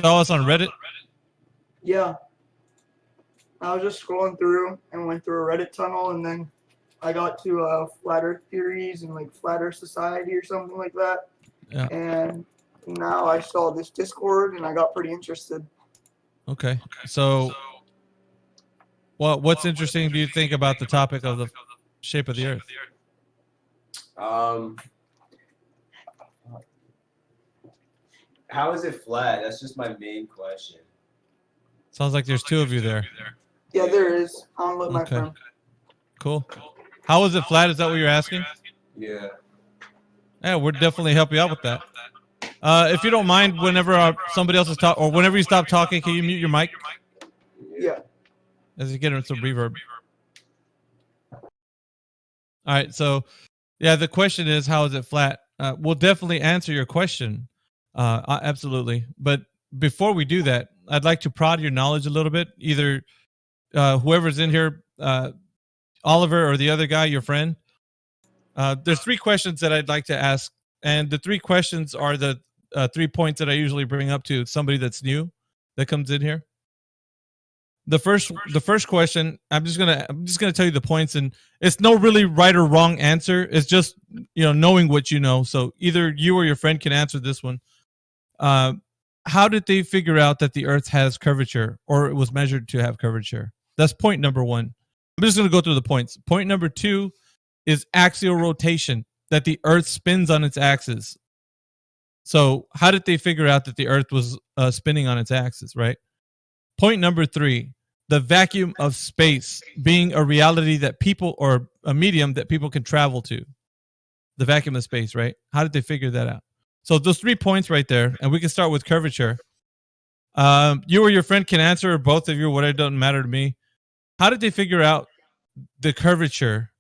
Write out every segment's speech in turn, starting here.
saw us on Reddit? Yeah. I was just scrolling through and went through a Reddit tunnel, and then I got to Flat Earth Theories and like Flat Earth Society or something like that. Yeah. And now I saw this Discord, and I got pretty interested. Okay. So, what's interesting do you think about the topic of the shape of the Earth? How is it flat? That's just my main question. Sounds like there's two of you there. Yeah, there is. I'm with my Okay. friend. Cool. How is it flat? Is that what you're asking? Yeah. Yeah, we'll definitely help you out with that. If you don't mind, whenever somebody else is talking, or whenever you stop talking, can you mute your mic? Yeah. As you get some reverb. All right. So, yeah, the question is, how is it flat? We'll definitely answer your question. Absolutely. But before we do that, I'd like to prod your knowledge a little bit. Either whoever's in here, Oliver or the other guy, your friend. There's 3 questions that I'd like to ask. And the 3 questions are the 3 points that I usually bring up to somebody that's new that comes in here. The first question, I'm just gonna tell you the points, and it's no really right or wrong answer. It's just knowing what you know. So either you or your friend can answer this one. How did they figure out that the Earth has curvature, or it was measured to have curvature? That's point number 1. I'm just gonna go through the points. Point number 2 is axial rotation, that the Earth spins on its axis. So how did they figure out that the Earth was spinning on its axis, right? Point number 3, the vacuum of space being a reality that people, or a medium that people can travel to. The vacuum of space, right? How did they figure that out? So those 3 points right there, and we can start with curvature. You or your friend can answer, or both of you, whatever, it doesn't matter to me. How did they figure out the curvature?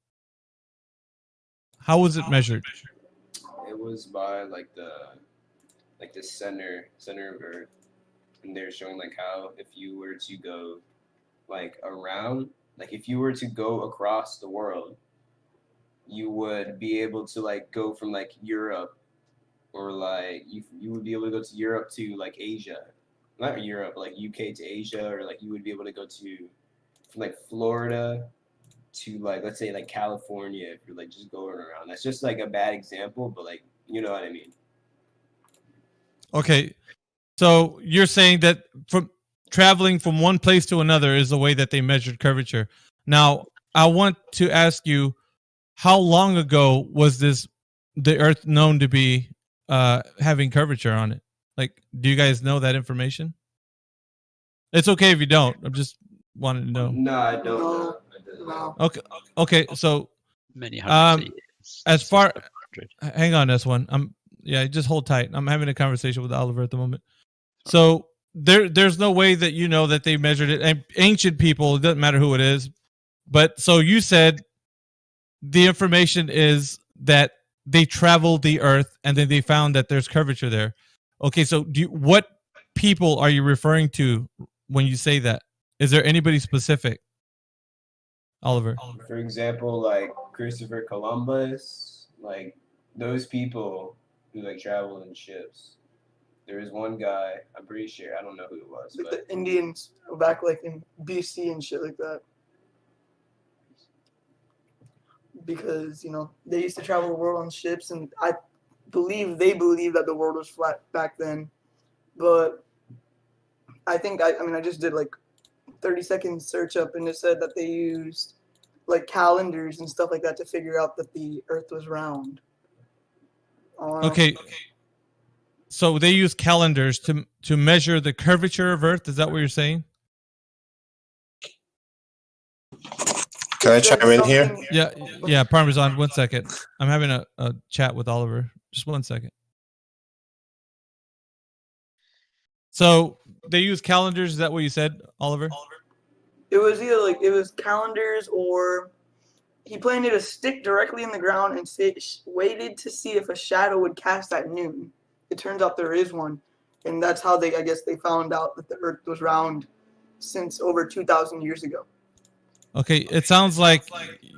How was it measured? It was by like the center of Earth. And they're showing like how if you were to go like around, like if you were to go across the world, you would be able to like go from like Europe, or like you would be able to go to Europe to like Asia, not Europe, like UK to Asia, or like you would be able to go to from like Florida to like, let's say like California, if you're like just going around. That's just like a bad example, but like, you know what I mean. Okay. So you're saying that from traveling from one place to another is the way that they measured curvature. Now, I want to ask you, how long ago was the Earth known to be having curvature on it? Like, do you guys know that information? It's okay if you don't. I'm just wanting to know. No, I don't know. No. Okay. So many hundreds of years. As far, hang on, S1. Just hold tight. I'm having a conversation with Oliver at the moment. So there's no way that you know that they measured it. And ancient people, it doesn't matter who it is. But so you said the information is that they traveled the Earth and then they found that there's curvature there. Okay, so what people are you referring to when you say that? Is there anybody specific? Oliver. For example, like Christopher Columbus, like those people who like travel in ships. There was one guy, I'm pretty sure, I don't know who it was, Like but the Indians back like in BC and shit like that. Because, they used to travel the world on ships, and I believe they believed that the world was flat back then. But I think, I just did like 30-second search up, and it said that they used like calendars and stuff like that to figure out that the Earth was round. Okay. So they use calendars to measure the curvature of Earth. Is that what you're saying? Can I chime in here? Yeah. Parmesan, 1 second. I'm having a chat with Oliver. Just 1 second. So they use calendars. Is that what you said, Oliver? It was either like it was calendars, or he planted a stick directly in the ground and waited to see if a shadow would cast at noon. It turns out there is one, and that's how they found out that the Earth was round since over 2,000 years ago. Okay, it sounds like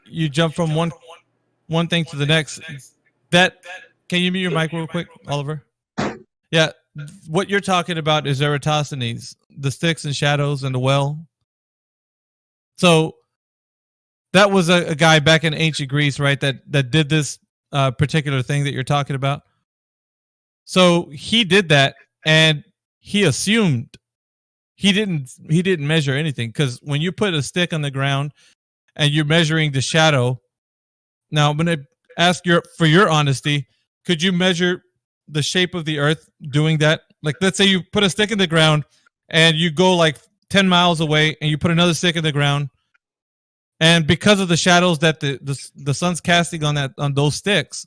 you jump from one thing to the next. Can you mute your mic real quick, Oliver? Yeah, what you're talking about is Eratosthenes, the sticks and shadows and the well. So that was a guy back in ancient Greece, right? That did this particular thing that you're talking about. So he did that, and he assumed he didn't measure anything, because when you put a stick on the ground and you're measuring the shadow. Now I'm going to ask for your honesty. Could you measure the shape of the earth doing that? Like, let's say you put a stick in the ground and you go like 10 miles away and you put another stick in the ground. And because of the shadows that the sun's casting on those sticks,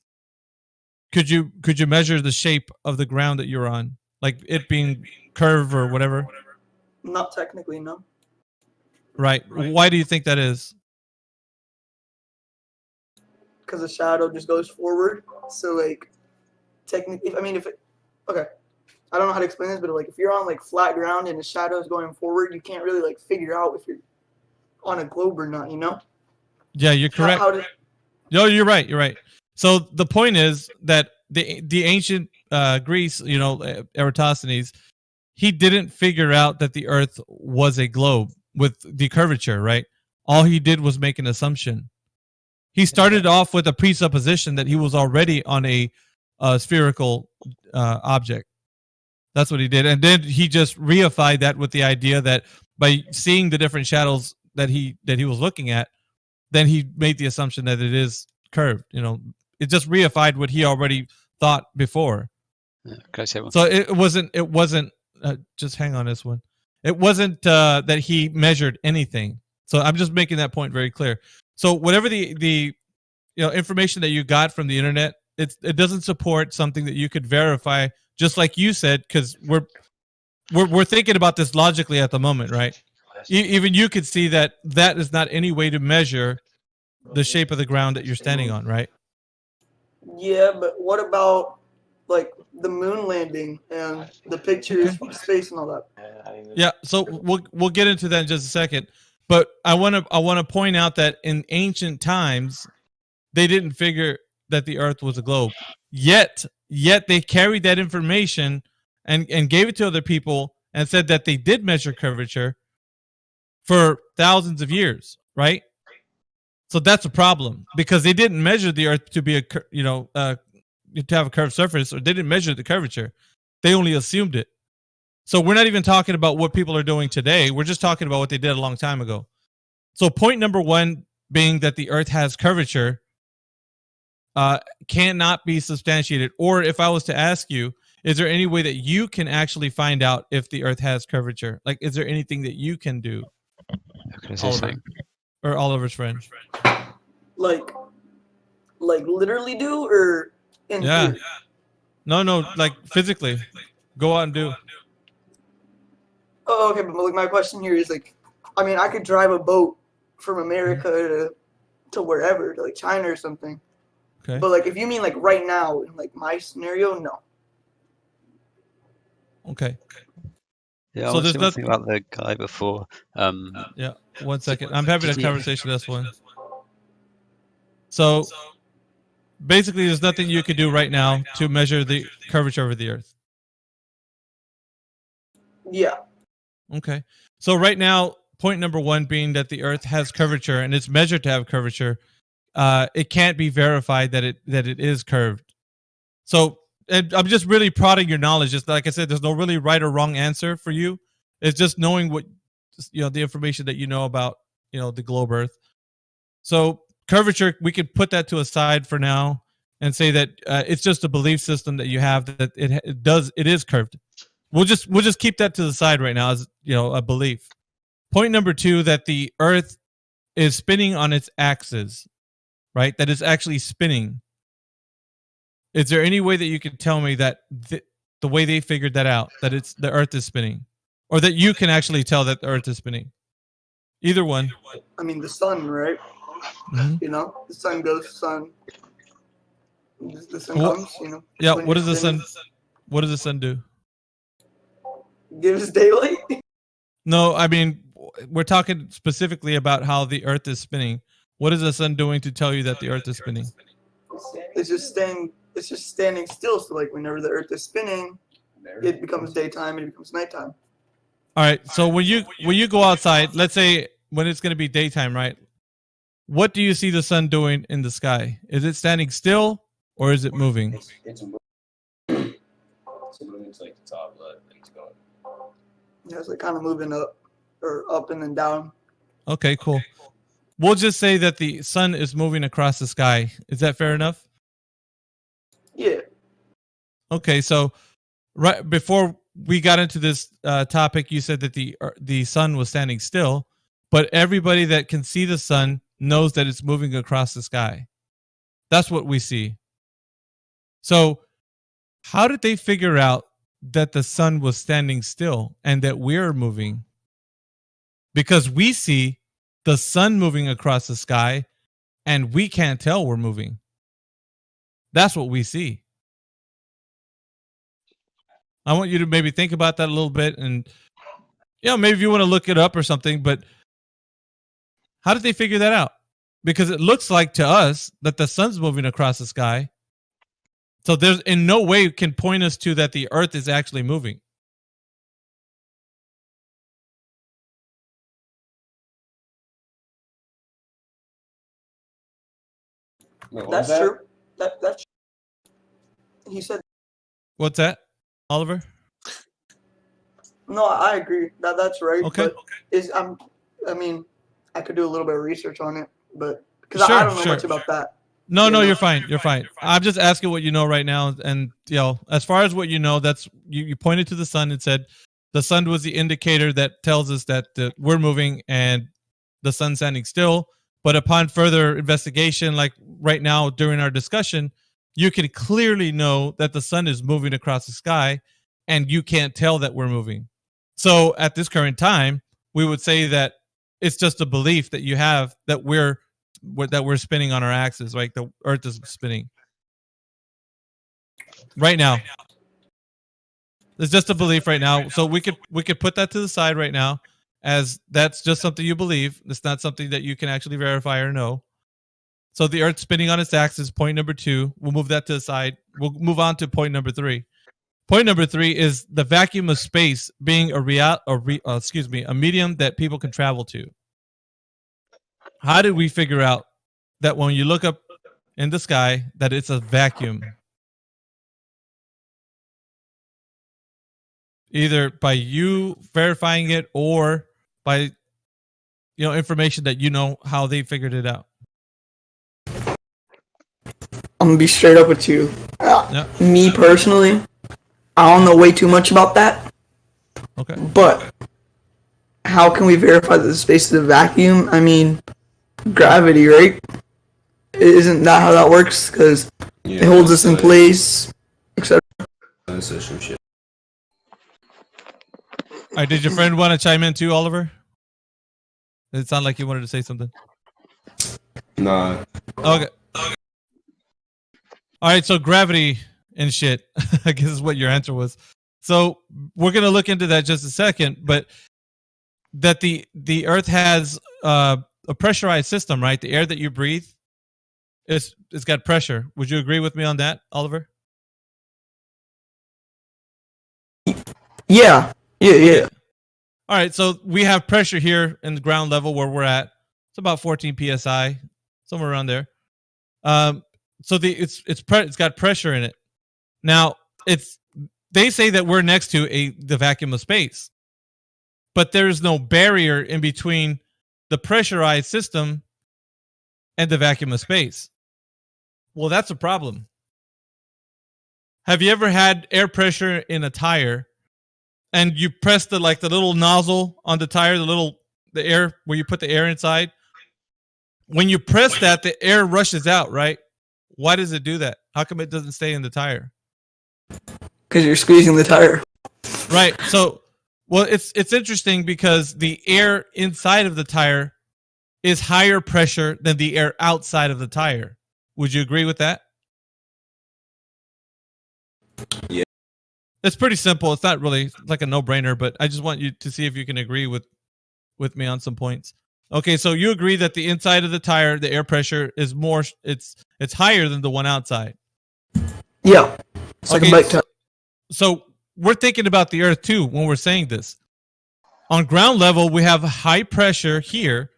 could you measure the shape of the ground that you're on? Like it being curved or whatever? Not technically, no. Right. Why do you think that is? Because the shadow just goes forward. So like, technically, okay, I don't know how to explain this, but like if you're on like flat ground and the shadow is going forward, you can't really like figure out if you're on a globe or not. You know? Yeah, you're correct. No, you're right. You're right. So the point is that the ancient Greece, Eratosthenes, he didn't figure out that the Earth was a globe with the curvature, right? All he did was make an assumption. He started off with a presupposition that he was already on a spherical object. That's what he did, and then he just reified that with the idea that by seeing the different shadows that he was looking at, then he made the assumption that it is curved. It just reified what he already thought before. Yeah, so it wasn't. Just hang on this one. It wasn't that he measured anything. So I'm just making that point very clear. So whatever the information that you got from the internet, it doesn't support something that you could verify. Just like you said, because we're thinking about this logically at the moment, right? Even you could see that is not any way to measure the shape of the ground that you're standing on, right? Yeah, but what about like the moon landing and the pictures from space and all that? Yeah, so we'll get into that in just a second. But I want to point out that in ancient times, they didn't figure that the Earth was a globe. Yet they carried that information and gave it to other people and said that they did measure curvature for thousands of years, right? So that's a problem, because they didn't measure the Earth to be to have a curved surface, or they didn't measure the curvature. They only assumed it. So we're not even talking about what people are doing today. We're just talking about what they did a long time ago. So point number one being that the Earth has curvature cannot be substantiated. Or if I was to ask you, is there any way that you can actually find out if the Earth has curvature? Like, is there anything that you can do? Or Oliver's friend? Like literally do, or in theory? No, like physically. Go out and do. Oh, okay, but like my question here is like, I could drive a boat from America to wherever, to like China or something. Okay. But like, if you mean like right now, in like my scenario, no. Okay. Yeah, I was thinking about the guy before. Yeah, 1 second. I'm having a conversation with this one. So basically, there's nothing you can do right now to measure the curvature of the Earth. Yeah. Okay. So right now, point number one being that the Earth has curvature and it's measured to have curvature. It can't be verified that it is curved. So I'm just really prodding your knowledge. Just like I said, there's no really right or wrong answer for you. It's just knowing what the information that you know about the globe Earth. So curvature, we could put that to a side for now and say that it's just a belief system that you have that it is curved. We'll just keep that to the side right now as a belief. Point number two, that the Earth is spinning on its axis, right? That is actually spinning. Is there any way that you can tell me that the way they figured that out, that the Earth is spinning, or that you can actually tell that the Earth is spinning? Either one. The sun, right? Mm-hmm. The sun goes, sun. The sun comes, Yeah. What does the sun? What does the sun do? Gives daylight. No, we're talking specifically about how the Earth is spinning. What is the sun doing to tell you that the Earth is spinning? It's just standing still. So like whenever the Earth is spinning, it becomes daytime and it becomes nighttime. All right. So when you go outside, let's say when it's going to be daytime, right? What do you see the sun doing in the sky? Is it standing still or is it moving? It's moving. So moving to like the top left, and it's going. Yeah, it's like kind of moving up or up and then down. Okay, cool. We'll just say that the sun is moving across the sky. Is that fair enough? Yeah. Okay, so right before we got into this topic, you said that the sun was standing still, but everybody that can see the sun knows that it's moving across the sky. That's what we see. So how did they figure out that the sun was standing still and that we're moving? Because we see the sun moving across the sky and we can't tell we're moving. That's what we see. I want you to maybe think about that a little bit, and maybe if you want to look it up or something, but how did they figure that out? Because it looks like to us that the sun's moving across the sky. So there's in no way can point us to that the earth is actually moving. Wait, That's true. That's he said. What's that, Oliver? No, I agree. That's right. Okay. But I mean, I could do a little bit of research on it, but because Sure, I don't know sure. much about that. No, you're fine. You're fine. I'm just asking what you know right now, and as far as what you know, that's you pointed to the sun and said the sun was the indicator that tells us that we're moving and the sun's standing still. But upon further investigation, like right now during our discussion, you can clearly know that the sun is moving across the sky, and you can't tell that we're moving. So at this current time, we would say that it's just a belief that you have that we're spinning on our axis, like the earth is spinning right now. It's just a belief right now. So we could put that to the side right now, as that's just something you believe. It's not something that you can actually verify or know. So the earth spinning on its axis, point number 2. We'll move that to the side. We'll move on to point number 3. Point number 3 is the vacuum of space being a medium that people can travel to. How did we figure out that when you look up in the sky that it's a vacuum? Either by you verifying it or by information that how they figured it out. I'm gonna be straight up with you. Yeah. Me personally, I don't know way too much about that. Okay. But how can we verify that the space is a vacuum? I mean, gravity, right? Isn't that how that works? Because it holds us in place, etc. Some shit. All right, did your friend want to chime in too, Oliver? It sounded like you wanted to say something. Nah. Okay. All right, so gravity and shit, I guess is what your answer was. So we're going to look into that just a second, but that the Earth has a pressurized system, right? The air that you breathe, it's got pressure. Would you agree with me on that, Oliver? Yeah. All right, so we have pressure here in the ground level where we're at. It's about 14 psi, somewhere around there. So it's got pressure in it. Now they say that we're next to the vacuum of space, but there is no barrier in between the pressurized system and the vacuum of space. Well, that's a problem. Have you ever had air pressure in a tire, and you press the little nozzle on the tire, the air where you put the air inside? When you press that, the air rushes out, right? Why does it do that? How come it doesn't stay in the tire? Because you're squeezing the tire. Right. So, well, it's interesting because the air inside of the tire is higher pressure than the air outside of the tire. Would you agree with that? Yeah. It's pretty simple. It's not really like a no-brainer, but I just want you to see if you can agree with me on some points. Okay, so you agree that the inside of the tire, the air pressure is more, it's higher than the one outside. Yeah. It's like a bike tire. So we're thinking about the Earth too when we're saying this. On ground level, we have high pressure here,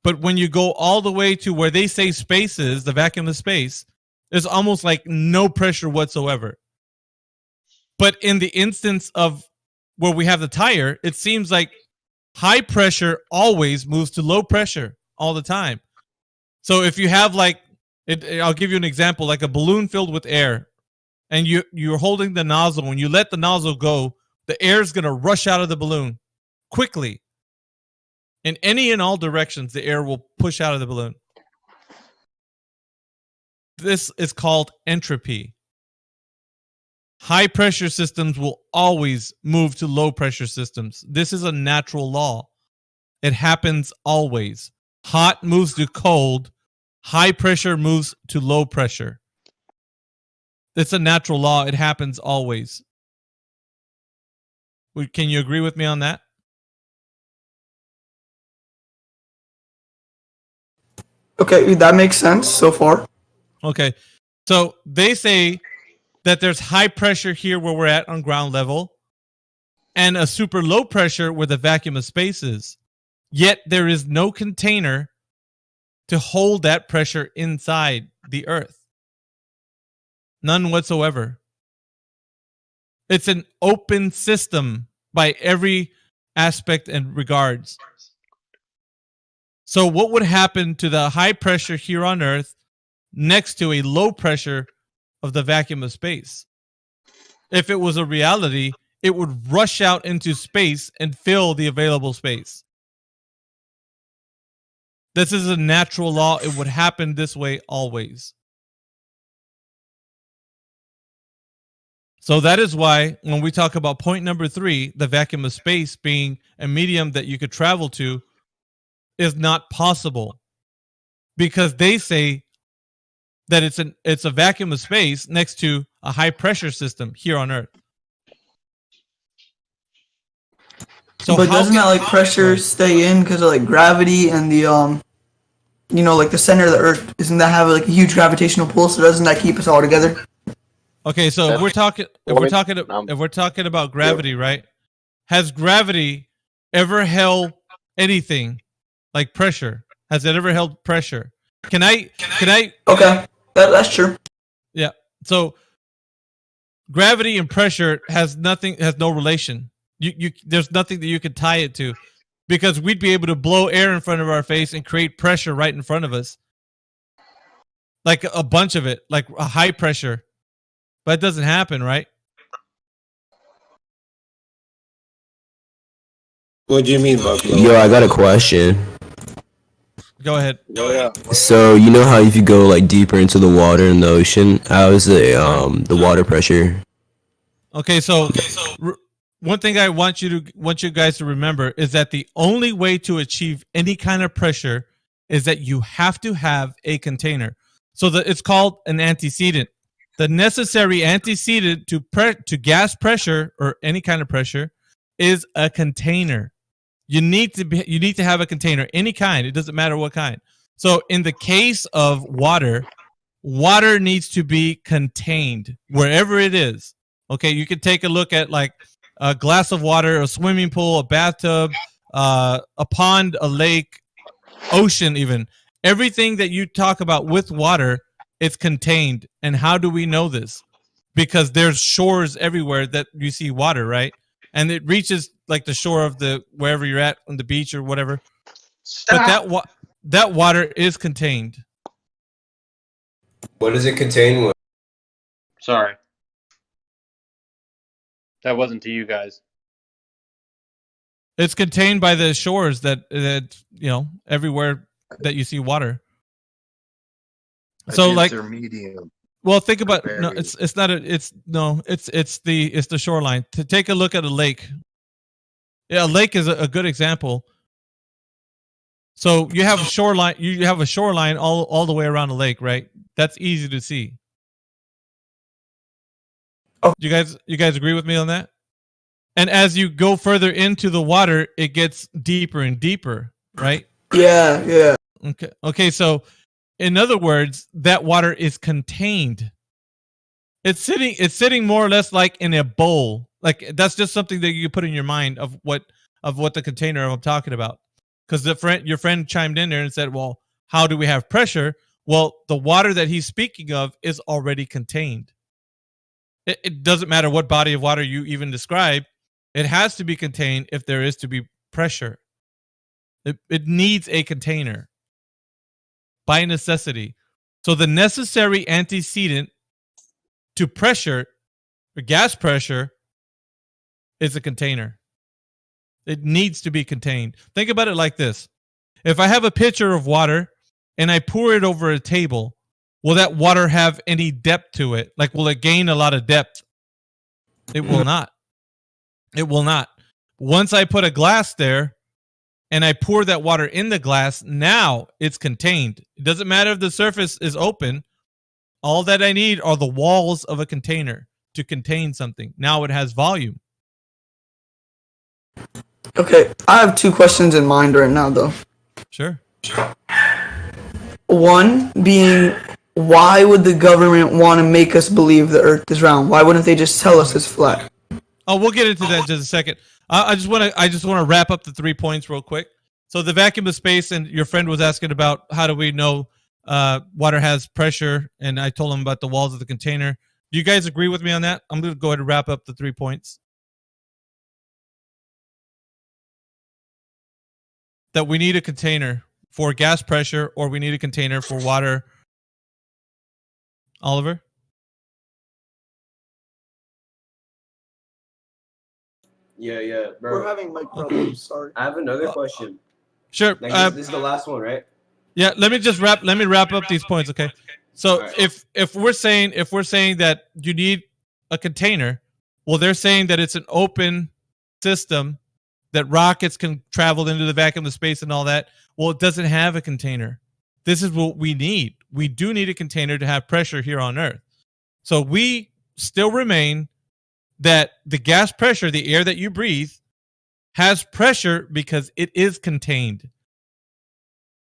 but when you go all the way to where they say space is, the vacuum of space, there's almost like no pressure whatsoever. But in the instance of where we have the tire, it seems like high pressure always moves to low pressure all the time. So if you have like, I'll give you an example, like a balloon filled with air, and you're holding the nozzle. When you let the nozzle go, the air is going to rush out of the balloon quickly. In any and all directions, the air will push out of the balloon. This is called entropy. High pressure systems will always move to low pressure systems. This is a natural law. It happens always. Hot moves to cold. High pressure moves to low pressure. It's a natural law. It happens always. Can you agree with me on that? Okay, that makes sense so far. Okay. So they say that there's high pressure here where we're at on ground level and a super low pressure where the vacuum of space is. Yet there is no container to hold that pressure inside the Earth. None whatsoever. It's an open system by every aspect and regards. So what would happen to the high pressure here on Earth next to a low pressure of the vacuum of space? If it was a reality, it would rush out into space and fill the available space. This is a natural law. It would happen this way always. So that is why when we talk about point number 3, the vacuum of space being a medium that you could travel to is not possible, because they say that it's a vacuum of space next to a high pressure system here on Earth. So but doesn't that like pressure stay in because of like gravity and the like the center of the Earth, isn't that have like a huge gravitational pull? So doesn't that keep us all together? Okay, so if we're talking about gravity, right? Has gravity ever held anything like pressure? Has it ever held pressure? Can I? Okay, that's true. Yeah. So gravity and pressure has no relation. There's nothing that you could tie it to, because we'd be able to blow air in front of our face and create pressure right in front of us, like a bunch of it, like a high pressure. But it doesn't happen, right? What do you mean, Buffalo? Yo, I got a question. Go ahead. Oh, yeah. So you know how if you go like deeper into the water in the ocean, how is the water pressure? Okay, so one thing I want you guys to remember is that the only way to achieve any kind of pressure is that you have to have a container. So it's called an antecedent. The necessary antecedent to gas pressure or any kind of pressure is a container. You need to have a container, any kind. It doesn't matter what kind. So in the case of water needs to be contained wherever it is. Okay, you can take a look at like a glass of water, a swimming pool, a bathtub, a pond, a lake, ocean, even. Everything that you talk about with water, it's contained. And how do we know this? Because there's shores everywhere that you see water, right? And it reaches like the shore of wherever you're at on the beach or whatever. But that water is contained. What does it contain? Sorry. That wasn't to you guys. It's contained by the shores that everywhere that you see water. So like medium. Well, think about it's the shoreline. To take a look at a lake. Yeah, a lake is a good example. So you have a shoreline. You have a shoreline all the way around the lake, right? That's easy to see. Oh. You guys agree with me on that? And as you go further into the water, it gets deeper and deeper, right? Yeah. Okay. So, in other words, that water is contained. It's sitting more or less like in a bowl. Like that's just something that you put in your mind of what the container I'm talking about. Because your friend chimed in there and said, "Well, how do we have pressure?" Well, the water that he's speaking of is already contained. It doesn't matter what body of water you even describe; it has to be contained if there is to be pressure. It needs a container by necessity. So the necessary antecedent to pressure, or gas pressure, is a container. It needs to be contained. Think about it like this. If I have a pitcher of water and I pour it over a table, will that water have any depth to it? Like, will it gain a lot of depth? It will not. It will not. Once I put a glass there and I pour that water in the glass, now it's contained. It doesn't matter if the surface is open. All that I need are the walls of a container to contain something. Now it has volume. Okay, I have 2 questions in mind right now, though. Sure. One being, why would the government want to make us believe the Earth is round? Why wouldn't they just tell us it's flat? Oh, we'll get into that in just a second. I just want to wrap up the 3 points real quick. So the vacuum of space, and your friend was asking about how do we know water has pressure, and I told him about the walls of the container. Do you guys agree with me on that? I'm going to go ahead and wrap up the 3 points. That we need a container for gas pressure, or we need a container for water. Oliver? Yeah, bro. We're having mic problems. Sorry. I have another question. Sure. Like, this is the last one, right? Yeah. Let me wrap up these points. Okay. So right. if we're saying that you need a container, well, they're saying that it's an open system, that rockets can travel into the vacuum of space and all that. Well, it doesn't have a container. This is what we need. We do need a container to have pressure here on Earth. So we still remain that the gas pressure, the air that you breathe, has pressure because it is contained.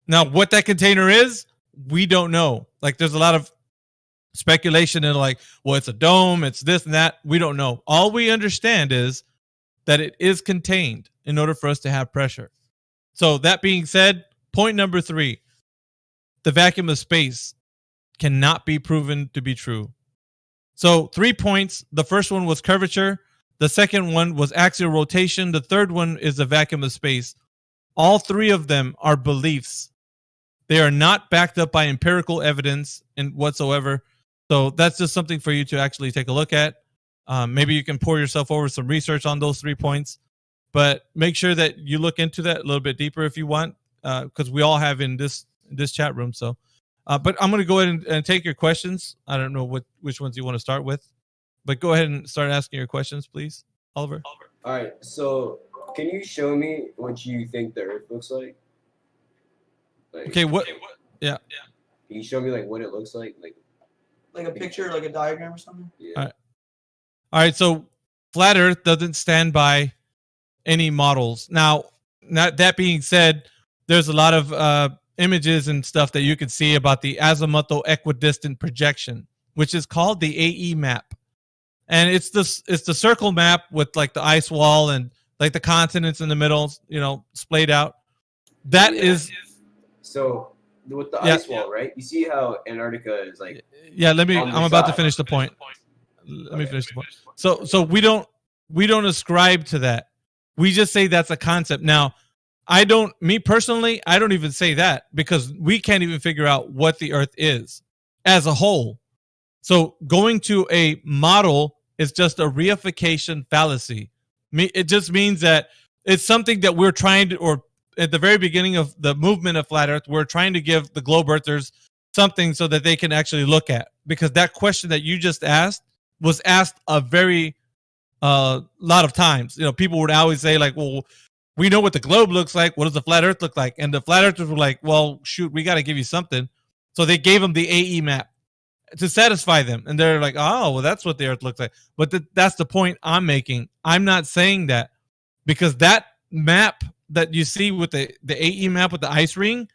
Now, what that container is, we don't know. Like, there's a lot of speculation and like, well, it's a dome, it's this and that. We don't know. All we understand is that it is contained in order for us to have pressure. So that being said, point number 3, the vacuum of space cannot be proven to be true. So 3 points. The first one was curvature. The second one was axial rotation. The third one is the vacuum of space. All 3 of them are beliefs. They are not backed up by empirical evidence in whatsoever. So that's just something for you to actually take a look at. Maybe you can pour yourself over some research on those 3 points, but make sure that you look into that a little bit deeper if you want, because we all have in this chat room. So, but I'm going to go ahead and take your questions. I don't know which ones you want to start with, but go ahead and start asking your questions, please, Oliver. All right. So, can you show me what you think the Earth looks like? Okay. What? Yeah. Can you show me like what it looks like? Like a picture, like a diagram or something? Yeah. All right, so flat Earth doesn't stand by any models. Now, that being said, there's a lot of images and stuff that you can see about the azimuthal equidistant projection, which is called the AE map. And it's the circle map with like the ice wall and like the continents in the middle, splayed out. That is. So with the ice wall, right? You see how Antarctica is like. Yeah, I'm about to finish the point. Let me finish the point. So we don't ascribe to that. We just say that's a concept. Now, me personally, I don't even say that because we can't even figure out what the Earth is as a whole. So going to a model is just a reification fallacy. It just means that it's something that we're trying to, or at the very beginning of the movement of Flat Earth, we're trying to give the globe earthers something so that they can actually look at. Because that question that you just asked was asked a very lot of times. People would always say like, well, we know what the globe looks like. What does the flat Earth look like? And the flat earthers were like, well, shoot, we got to give you something. So they gave them the AE map to satisfy them. And they're like, oh, well, that's what the Earth looks like. But that's the point I'm making. I'm not saying that because that map that you see with the AE map with the ice ring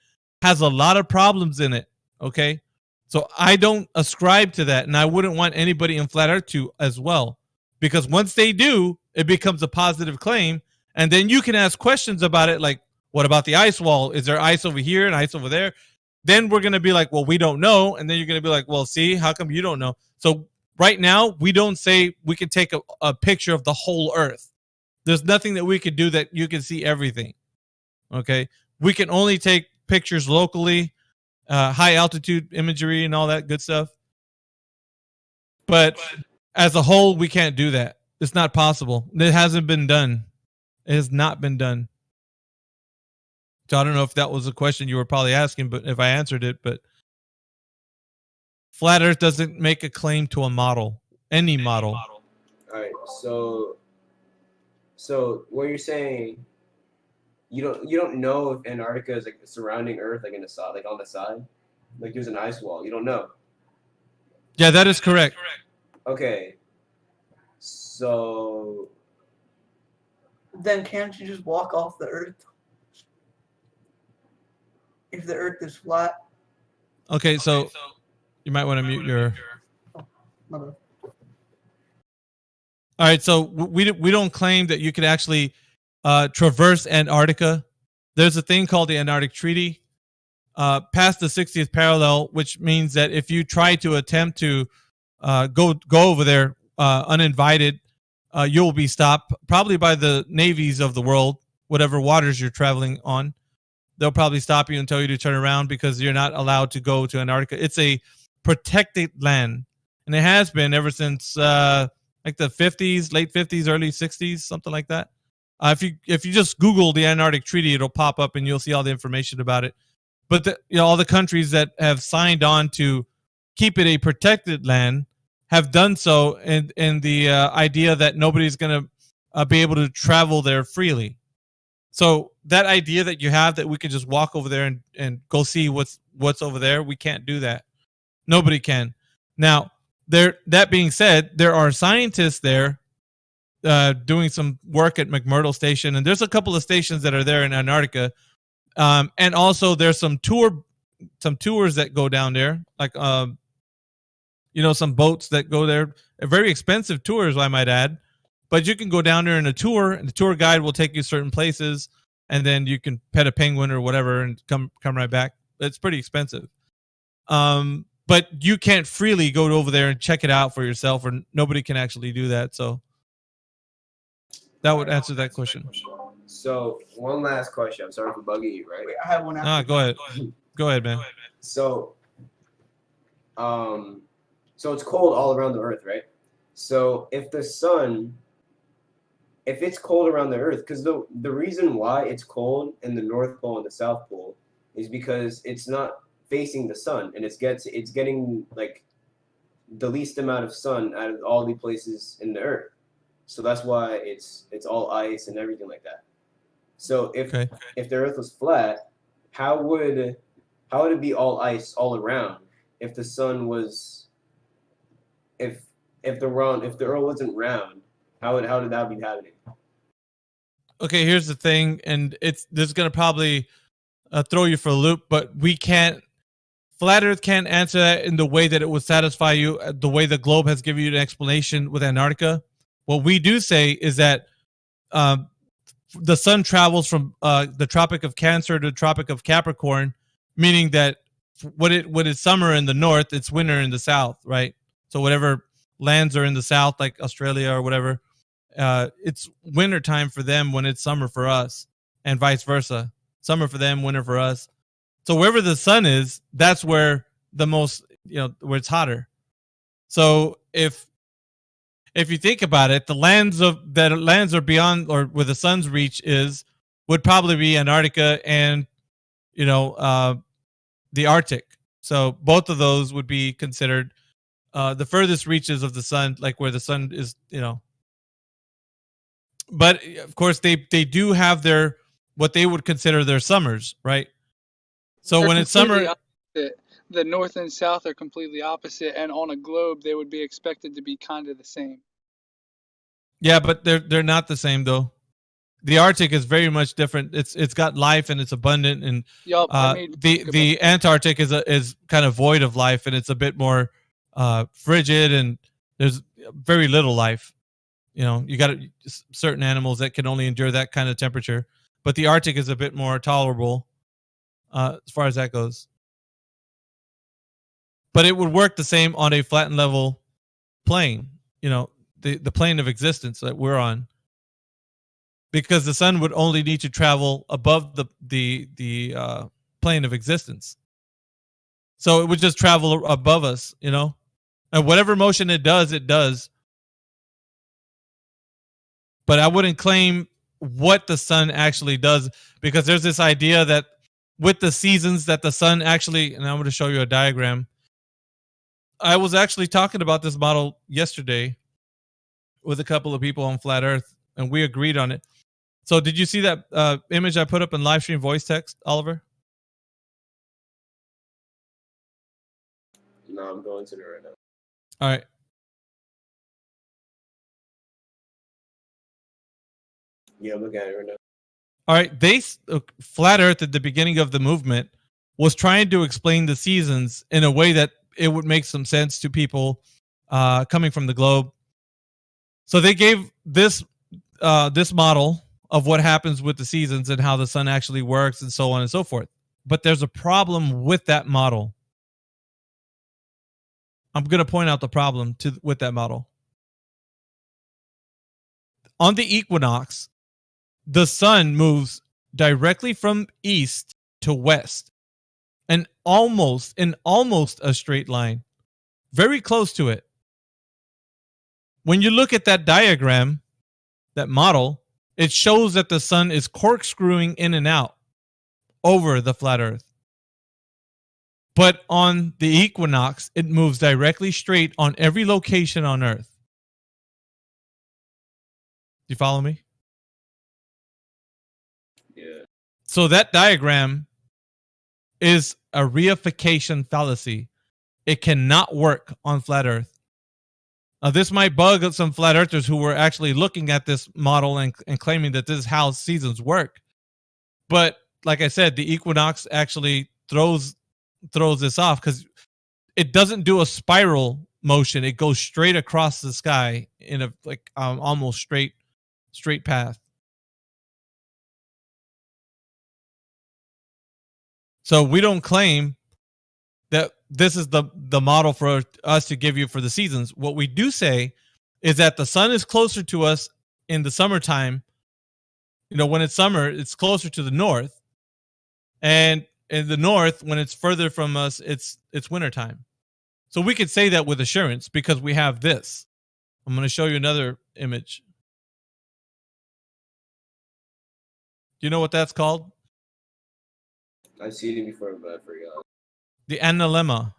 has a lot of problems in it. Okay. So I don't ascribe to that. And I wouldn't want anybody in flat Earth to as well. because once they do, it becomes a positive claim, and then you can ask questions about it, like, what about the ice wall? Is there ice over here and ice over there? Then we're going to be like, well, we don't know. And then you're going to be like, well, see, how come you don't know? So right now, we don't say we can take a picture of the whole Earth. There's nothing that we could do that you can see everything. Okay? We can only take pictures locally, high altitude imagery and all that good stuff. But as a whole, we can't do that. It's not possible. It hasn't been done. It has not been done. So I don't know if that was a question you were probably asking, but if I answered it, but Flat Earth doesn't make a claim to a model, any model. All right, so what you're saying, you don't know if Antarctica is like surrounding Earth, like in the side, like on the side, like there's an ice wall. You don't know. Yeah, that is correct. Okay, so then can't you just walk off the Earth? If the Earth is flat. Okay, so you might want to mute your. All right, so we don't claim that you could actually traverse Antarctica. There's a thing called the Antarctic Treaty, past the 60th parallel, which means that if you try to attempt to go over there uninvited, you'll be stopped probably by the navies of the world, whatever waters you're traveling on. They'll probably stop you and tell you to turn around because you're not allowed to go to Antarctica. It's a protected land, and it has been ever since like the 50s, late 50s, early 60s, something like that. If you just Google the Antarctic Treaty, it'll pop up and you'll see all the information about it. But all the countries that have signed on to keep it a protected land have done so in the idea that nobody's going to be able to travel there freely. So that idea that you have that we can just walk over there and go see what's over there, we can't do that. Nobody can. Now, that being said, there are scientists there doing some work at McMurdo Station, and there's a couple of stations that are there in Antarctica. And also there's some tours that go down there, like some boats that go there. Very expensive tours, I might add. But you can go down there in a tour, and the tour guide will take you certain places, and then you can pet a penguin or whatever and come right back. It's pretty expensive. But you can't freely go over there and check it out for yourself, or nobody can actually do that. So that would answer that question. So one last question. I'm sorry for bugging you, right? Wait, I have one. Go ahead. Go ahead, man. So it's cold all around the Earth, right? So if it's cold around the Earth, because the reason why it's cold in the North Pole and the South Pole is because it's not facing the sun, and it's getting like the least amount of sun out of all the places in the Earth. So that's why it's all ice and everything like that. So if the Earth was flat, how would it be all ice all around if the sun was if the Earth wasn't round? How did that be happening? Okay, here's the thing, and this is gonna probably throw you for a loop, but we can't. Flat Earth can't answer that in the way that it would satisfy you, the way the globe has given you an explanation with Antarctica. What we do say is that the sun travels from the Tropic of Cancer to the Tropic of Capricorn, meaning that when it's summer in the north, it's winter in the south, right? So whatever lands are in the south, like Australia or whatever, it's winter time for them when it's summer for us, and vice versa. Summer for them, winter for us. So wherever the sun is, that's where the most, where it's hotter. So if you think about it, the lands are beyond, or where the sun's reach would probably be Antarctica and the Arctic. So both of those would be considered the furthest reaches of the sun, like where the sun is, But of course, they do have their what they would consider their summers, right? So when it's summer, the north and south are completely opposite, and on a globe they would be expected to be kind of the same. Yeah, but they're not the same though. The Arctic is very much different. It's got life and it's abundant, and the Antarctic is kind of void of life, and it's a bit more frigid, and there's very little life. You got certain animals that can only endure that kind of temperature, but the Arctic is a bit more tolerable as far as that goes. But it would work the same on a flat and level plane, the plane of existence that we're on, because the sun would only need to travel above the plane of existence. So it would just travel above us, and whatever motion it does, it does. But I wouldn't claim what the sun actually does, because there's this idea that with the seasons that the sun actually, and I'm going to show you a diagram. I was actually talking about this model yesterday with a couple of people on Flat Earth, and we agreed on it. So did you see that image I put up in live stream voice text, Oliver? No, I'm going to it right now. All right. Yeah, I'm looking at it right now. All right. Flat Earth at the beginning of the movement was trying to explain the seasons in a way that it would make some sense to people coming from the globe. So they gave this model of what happens with the seasons and how the sun actually works and so on and so forth. But there's a problem with that model. I'm going to point out the problem with that model. On the equinox, the sun moves directly from east to west, and almost a straight line, very close to it. When you look at that diagram, that model, it shows that the sun is corkscrewing in and out over the flat Earth. But on the equinox, it moves directly straight on every location on Earth. Do you follow me? Yeah. So that diagram is a reification fallacy. It cannot work on flat Earth. This might bug some flat earthers who were actually looking at this model and claiming that this is how seasons work. But like I said, the equinox actually throws this off, because it doesn't do a spiral motion. It goes straight across the sky in a almost straight path. So we don't claim that this is the model for us to give you for the seasons. What we do say is that the sun is closer to us in the summertime. When it's summer, it's closer to the north. And in the north, when it's further from us, it's wintertime. So we could say that with assurance because we have this. I'm going to show you another image. Do you know what that's called? I've seen it before, but I forgot. The analemma.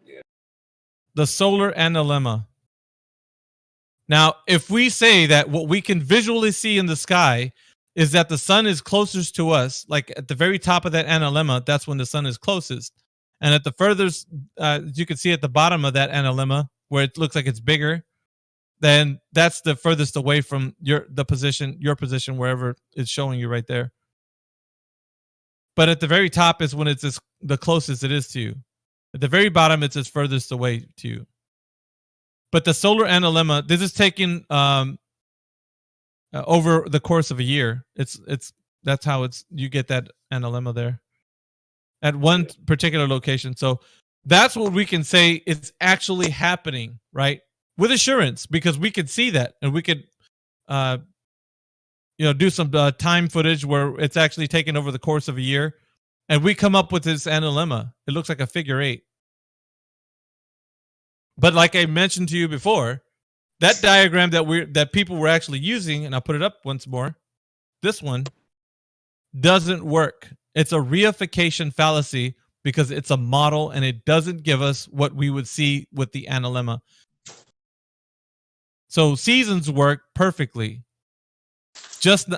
Yeah. The solar analemma. Now, if we say that what we can visually see in the sky is that the sun is closest to us, like at the very top of that analemma, that's when the sun is closest. And at the furthest, you can see at the bottom of that analemma, where it looks like it's bigger, then that's the furthest away from your position, wherever it's showing you right there. But at the very top is when it's the closest it is to you. At the very bottom, it's its furthest away to you. But the solar analemma, this is taken over the course of a year. That's how you get that analemma there at one particular location. So that's what we can say is actually happening, right? With assurance, because we could see that, and we could do some time footage where it's actually taken over the course of a year, and we come up with this analemma. It looks like a figure 8. But like I mentioned to you before, that diagram that people were actually using, and I'll put it up once more, this one doesn't work. It's a reification fallacy because it's a model and it doesn't give us what we would see with the analemma. So seasons work perfectly, just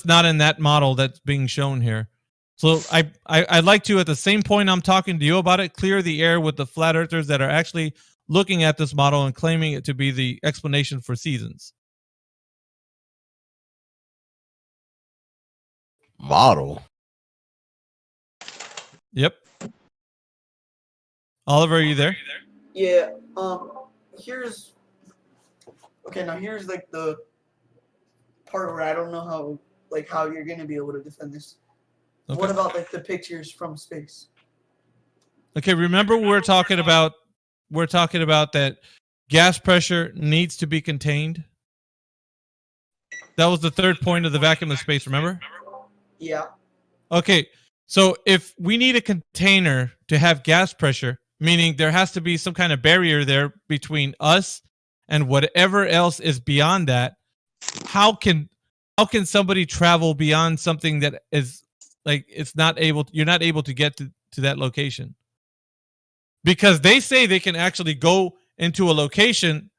not in that model that's being shown here. So I'd like to, at the same point I'm talking to you about it, clear the air with the flat earthers that are actually looking at this model and claiming it to be the explanation for seasons. Model. Yep. Oliver, are you there? Yeah. Here's Okay, now here's like the part where I don't know how you're gonna be able to defend this. Okay. What about like the pictures from space? Okay, remember we're talking about that gas pressure needs to be contained. That was the third point of the vacuum of space, remember? Yeah. Okay, so if we need a container to have gas pressure, meaning there has to be some kind of barrier there between us and whatever else is beyond that, how can somebody travel beyond something that is like you're not able to get to that location? Because they say they can actually go into a location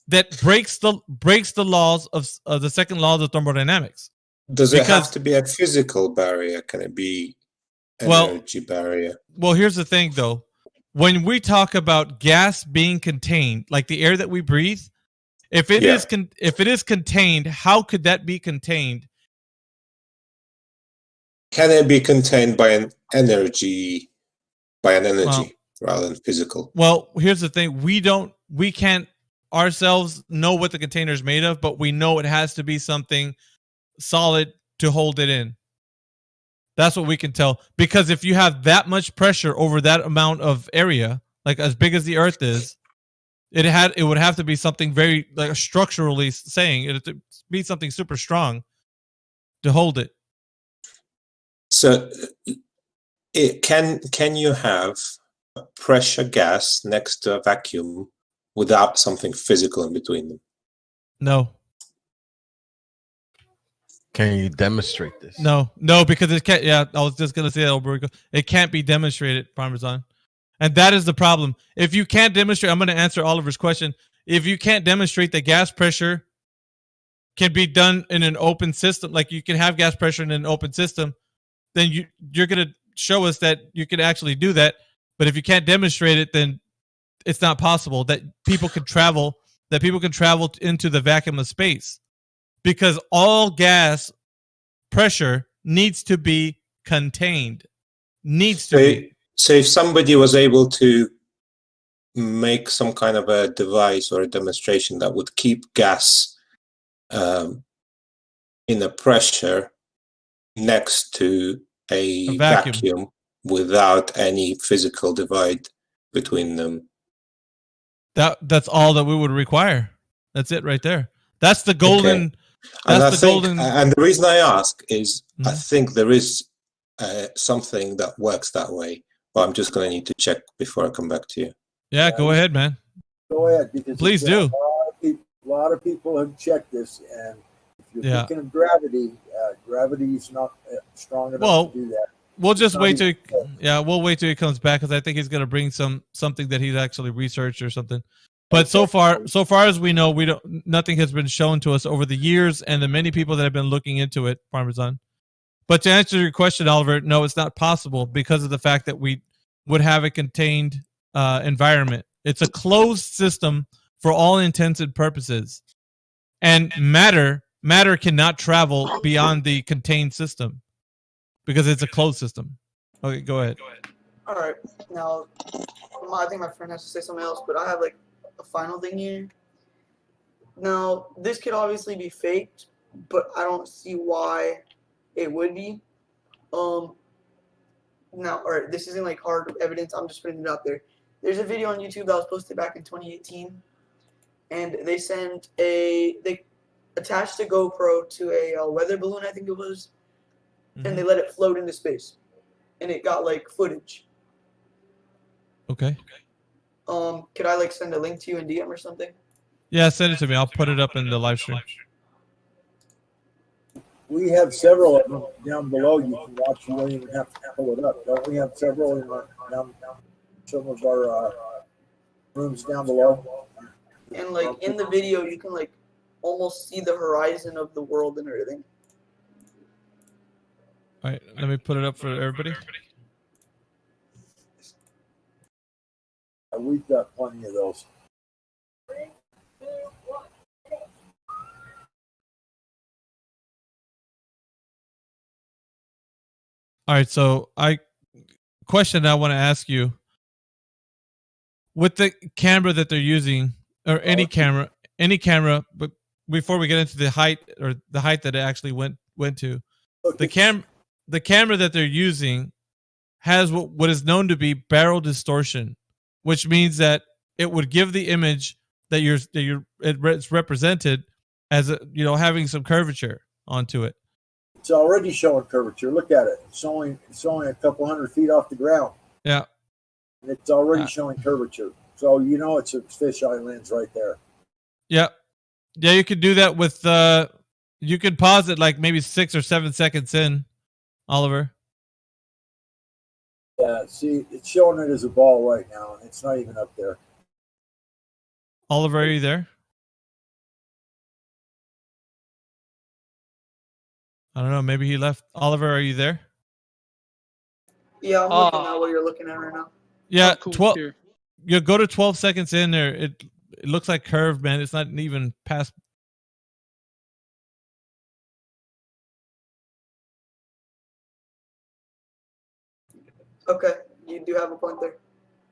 that breaks the laws of the second laws of thermodynamics. Does it have to be a physical barrier? Can it be an energy barrier? Well, here's the thing, though. When we talk about gas being contained, like the air that we breathe, if it is contained, how could that be contained? Can it be contained by an energy rather than physical? Well, here's the thing. We can't ourselves know what the container is made of, but we know it has to be something solid to hold it in. That's what we can tell. Because if you have that much pressure over that amount of area, like as big as the Earth is, it would have to be something very like structurally saying it to be something super strong to hold it. So, can you have a pressure gas next to a vacuum without something physical in between them? No. Can you demonstrate this? No, because it can't. Yeah, I was just gonna say that. It can't be demonstrated, Parmesan, and that is the problem. If you can't demonstrate, I'm gonna answer Oliver's question. If you can't demonstrate that gas pressure can be done in an open system, like you can have gas pressure in an open system, then you're gonna show us that you can actually do that. But if you can't demonstrate it, then it's not possible that people can travel. That people can travel into the vacuum of space. Because all gas pressure needs to be contained. So if somebody was able to make some kind of a device or a demonstration that would keep gas in a pressure next to a vacuum without any physical divide between them. That's all that we would require. That's it right there. That's the golden... Okay. And the reason I ask is I think there is something that works that way, but I'm just going to need to check before I come back to you. Yeah, go ahead, man. Go ahead, because please do. A lot of people have checked this, and if you're thinking of gravity, gravity is not strong enough to do that. We'll just wait till we'll wait till he comes back, because I think he's going to bring something that he's actually researched or something. But so far as we know, nothing has been shown to us over the years and the many people that have been looking into it, Parmesan. But to answer your question, Oliver, no, it's not possible because of the fact that we would have a contained environment. It's a closed system for all intents and purposes. And matter cannot travel beyond the contained system because it's a closed system. Okay, go ahead. All right. Now, I think my friend has to say something else, but I have like a final thing here. Now, this could obviously be faked, but I don't see why it would be. Now, all right, this isn't like hard evidence. I'm just putting it out there. There's a video on YouTube that was posted back in 2018, and they attached a GoPro to a weather balloon, I think it was, and they let it float into space, and it got like footage. Okay. Could I like send a link to you in DM or something? Yeah, send it to me. I'll put it up in the live stream. We have several of them down below. You can watch. You don't even have to pull it up. Don't we have several in down some of our rooms down below? And like in the video, you can like almost see the horizon of the world and everything. All right, let me put it up for everybody. We've got plenty of those. All right, so question I want to ask you, with the camera that they're using, or any camera any camera, but before we get into the height that it actually went to, the camera that they're using has what is known to be barrel distortion, which means that it would give the image that it's represented as having some curvature onto it. It's already showing curvature. Look at it. It's only a couple 100 feet off the ground. Yeah. It's already showing curvature. So it's a fisheye lens right there. Yeah. Yeah, you could do that with you could pause it like maybe 6 or 7 seconds in, Oliver. Yeah, see, it's showing it as a ball right now. It's not even up there. Oliver, are you there? I don't know. Maybe he left. Oliver, are you there? Yeah, I'm looking at what you're looking at right now. Yeah, cool 12. here. You go to 12 seconds in there. It looks like curved, man. It's not even past. Okay, you do have a point there.